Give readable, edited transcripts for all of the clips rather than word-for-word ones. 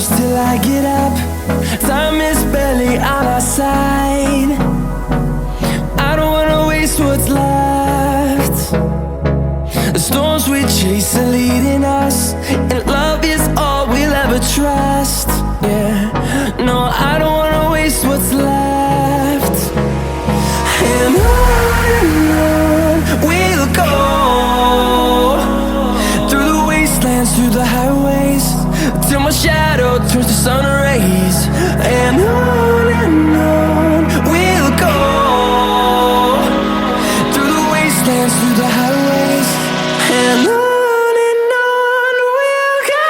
close till I get up. Time is barely on our side. I don't wanna waste what's left. The storms we chase are leading us, and love is all we'll ever trust. Yeah, no, I don't wanna waste what's left. And on we'll go, through the wastelands, through the highways, till my shadow turns to sun rays. And on we'll go, through the wastelands, through the highways, and on we'll go.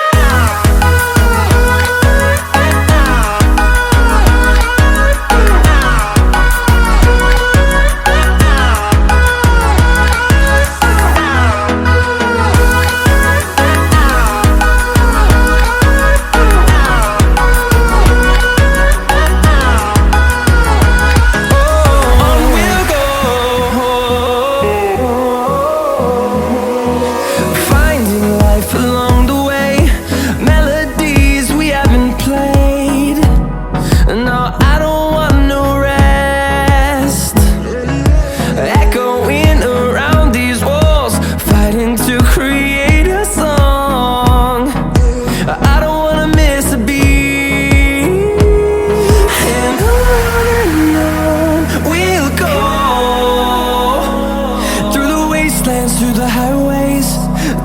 Through the highways,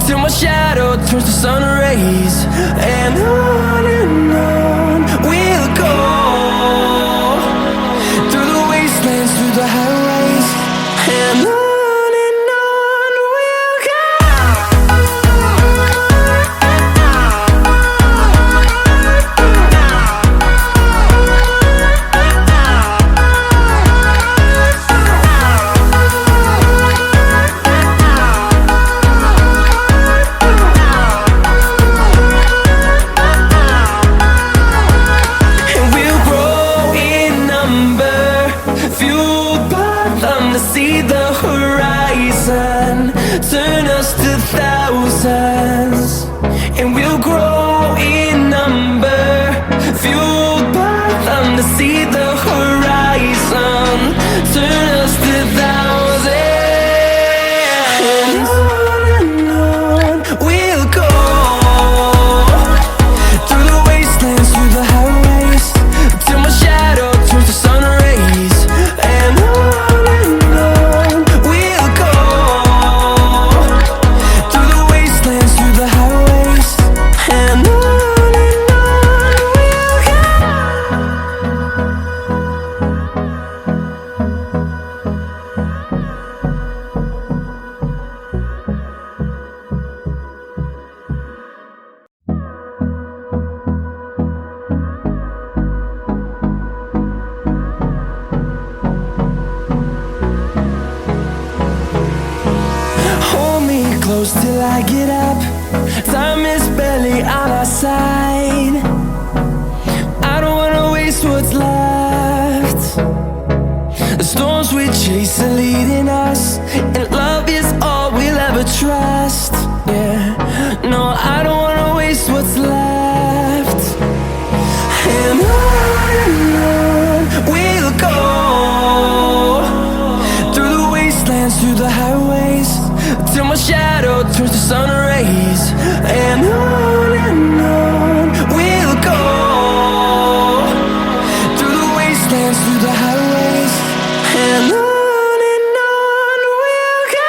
till my shadow turns to sun rays. And on we'll go, through the wastelands, through the highways, and on we'll go. See the horizon turn us to thousands, and we'll grow in number, fueled by them to see the horizon turn us to thousands. And on we'll go, through the wastelands, through the highways, till my shadow turns to sun rays. And close till I get up. Time is barely on our side. I don't wanna waste what's left. The storms we chase are leading us, and love is all we'll ever trust. Yeah, no, I don't wanna waste what's left. And on we'll go, through the wastelands, through the highways, till my shadow turns to sun rays. And on we'll go, through the wastelands, through the highways, and on we'll go.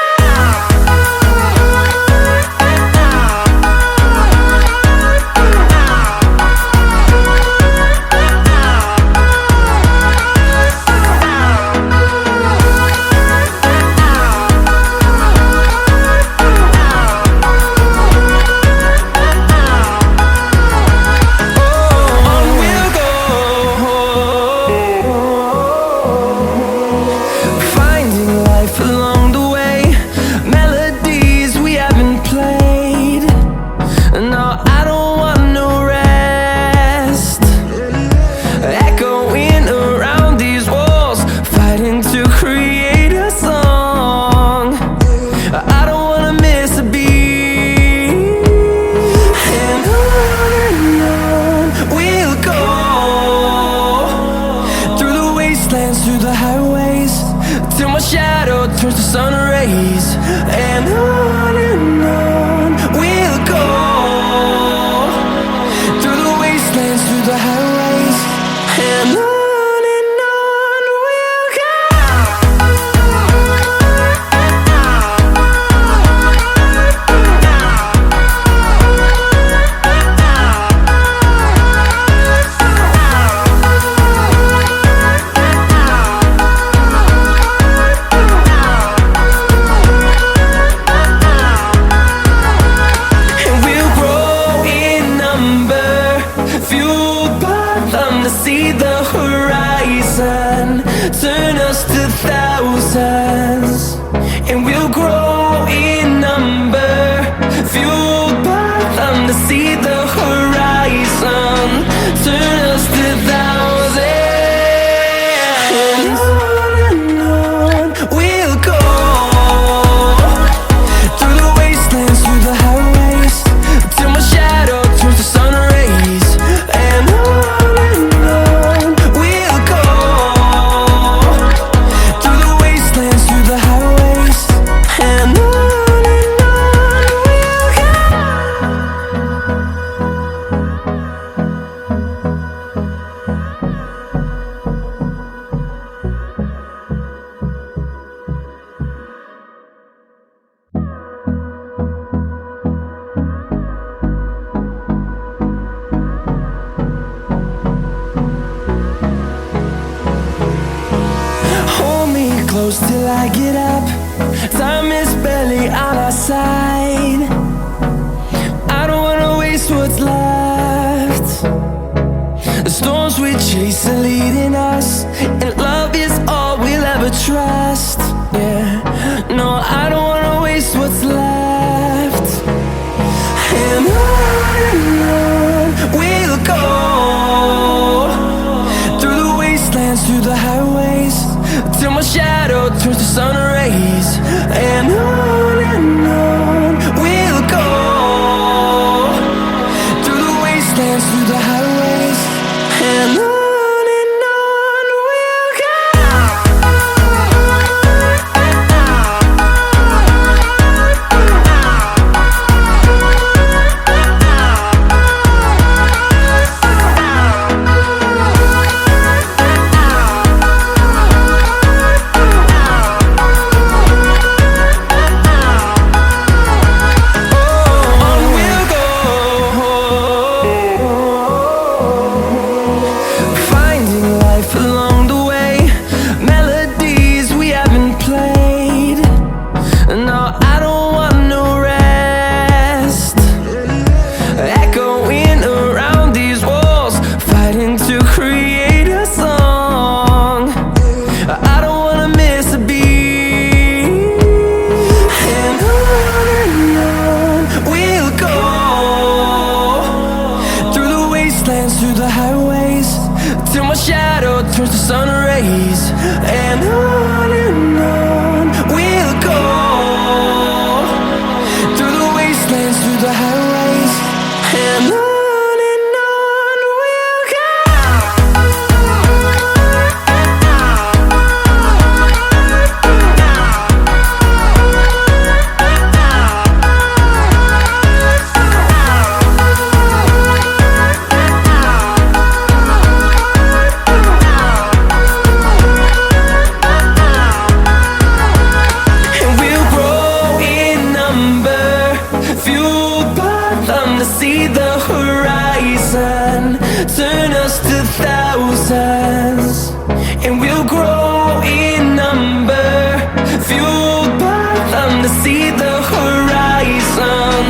On we'll go, horizon, turn us to thousands, and we'll grow in number, fueled by them to see the horizon, turn us to thousands. And on we'll go, through the wastelands, through the highways, till my shadow turns to sun rays. And on we'll go, through the wastelands, through the highways, and on we'll go. Hold me close till I get up. Time is barely on our side. I don't wanna waste what's left. The storms we chase are leading us, and love is all we'll ever trust. Yeah, no, I don't wanna waste what's left. And on we'll go, through the wastelands, through the highways, till my shadow turns to sun rays. And on we'll go, through the wastelands, through the highways, and on we'll go. On we'll go, finding life along the way, melodies we haven't played. No, I don't want no rest, echoing around these walls, fighting to create a song. I don't wanna miss a beat. And on we'll go, through the wastelands, through the highways, till my shadow turns to sun rays. And on we'll go, through the wastelands, through the highways, and on we'll go. And we'll grow in number, fueled by them to see the horizon, turn us to thousands, and we'll grow in number, fueled by them to see the horizon,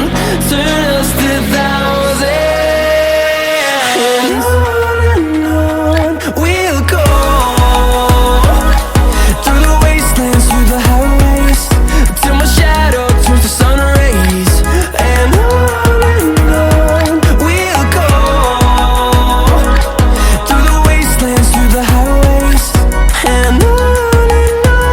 turn us to thousands. And on we'll go, through the wastelands, through the highways, till my shadow turns to sun rays. And on we'll go, through the wastelands, through the highways, and on we'll go.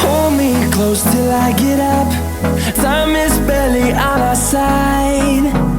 Hold me close till I get up. Time is barely on our side.